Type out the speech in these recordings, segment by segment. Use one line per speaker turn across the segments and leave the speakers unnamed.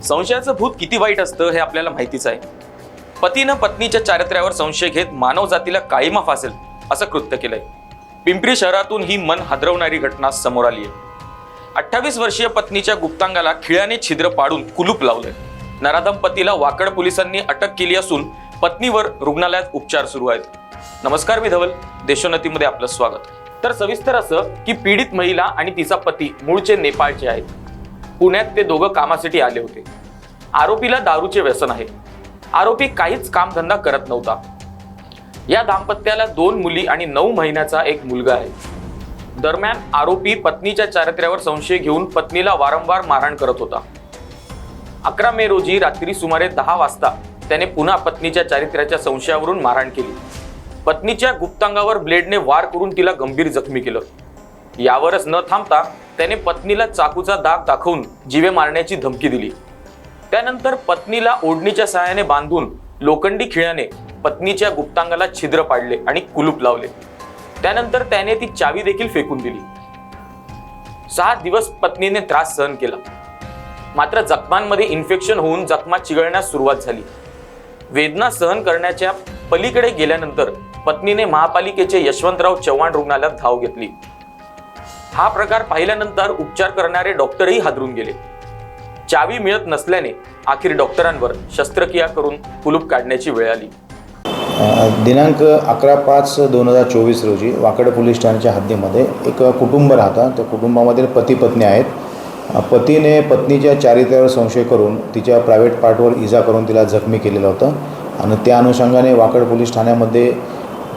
संशयाचं भूत किती वाईट असतं हे आपल्याला माहितीच आहे। पतीनं पत्नीच्या चारित्र्यावर संशय घेत मानव जातीला काळीमा फासेल असं कृत्य केलंय। पिंपरी शहरातून ही मन हादरवणारी घटना समोर आली आहे। 28 वर्षीय पत्नीच्या गुप्तांगाला खिळ्याने छिद्र पाडून कुलूप लावलंय। नराधम पतीला वाकड पोलिसांनी अटक केली असून पत्नीवर रुग्णालयात उपचार सुरू आहेत। नमस्कार, मी धवल, देशोन्नतीमध्ये आपलं स्वागत। तर सविस्तर असं की पीडित महिला आणि तिचा पती मूळचे नेपाळचे आहेत। पुण्यात ते दोघं कामासाठी आले होते। आरोपीला दारूचे व्यसन आहे। आरोपी काहीच कामधंदा करत नव्हता। या दाम्पत्याला 2 मुली आणि 9 महिन्याचा एक मुलगा आहे। दरम्यान आरोपी पत्नीच्या चारित्र्यावर संशय घेऊन पत्नीला वारंवार मारहाण करत होता। 11 मे रोजी रात्री सुमारे 10 वाजता त्याने पुन्हा पत्नीच्या चारित्र्याच्या संशयावरून मारहाण केली। पत्नीच्या गुप्तांगावर ब्लेडने वार करून तिला गंभीर जखमी केलं। यावरच न थांबता त्याने पत्नीला चाकूचा दाग दाखवून जीवे मारण्याची धमकी दिली। त्यानंतर पत्नीला ओढणीच्या सहाय्याने बांधून लोखंडी खिळ्याने पत्नीच्या गुप्तांगाला छिद्र पाडले आणि कुलूप लावले। त्यानंतर त्याने ती चावी देखील फेकून दिली। 6 दिवस पत्नीने त्रास सहन केला, मात्र जखमांमध्ये इन्फेक्शन होऊन जखमा चिघळण्यास सुरुवात झाली। वेदना सहन करण्याच्या पलीकडे गेल्यानंतर पत्नीने महापालिकेचे यशवंतराव चव्हाण रुग्णालयात धाव घेतली। हा प्रकार पाहिल्यानंतर उपचार करणारे डॉक्टरही हादरून गेले। चावी मिळत नसल्याने अखेर डॉक्टरांवर शस्त्रक्रिया करून कुलूप काढण्याची वेळ आली।
दिनांक 11/5/2024 रोजी वाकड पोलीस ठाण्याच्या हद्दीमध्ये एक कुटुंब राहतं। त्या कुटुंबामध्ये पती पत्नी आहेत। पतीने पत्नीच्या चारित्र्यावर संशय करून तिच्या प्रायव्हेट पार्टवर इजा करून तिला जखमी केलेलं होतं आणि त्या अनुषंगाने वाकड पोलीस ठाण्यामध्ये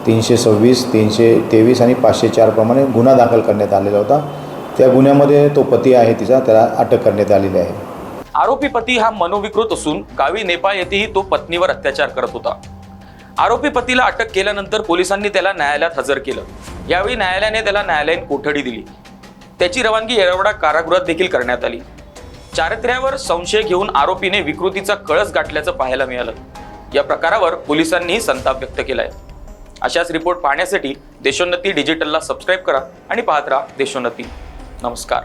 326, 323 आणि 504 प्रमाणे गुन्हा दाखल करण्यात आलेला होता। त्या गुन्ह्यामध्ये तो पती आहे तिचा, त्याला अटक करण्यात आलेली आहे।
आरोपी पती हा मनोविकृत असून गावी नेपाळ येथेही तो पत्नीवर अत्याचार करत होता। आरोपी पतीला अटक केल्यानंतर पोलिसांनी त्याला न्यायालयात हजर केलं। यावेळी न्यायालयाने त्याला न्यायालयीन कोठडी दिली। त्याची रवानगी येरवडा कारागृहात देखील करण्यात आली। चारित्र्यावर संशय घेऊन आरोपीने विकृतीचा कळस गाठल्याचं पाहायला मिळालं। या प्रकारावर पोलिसांनीही संताप व्यक्त केलाय। अशाच रिपोर्ट पाहण्यासाठी देशोन्नती डिजिटलला सबस्क्राईब करा आणि पाहत राहा देशोन्नती। नमस्कार।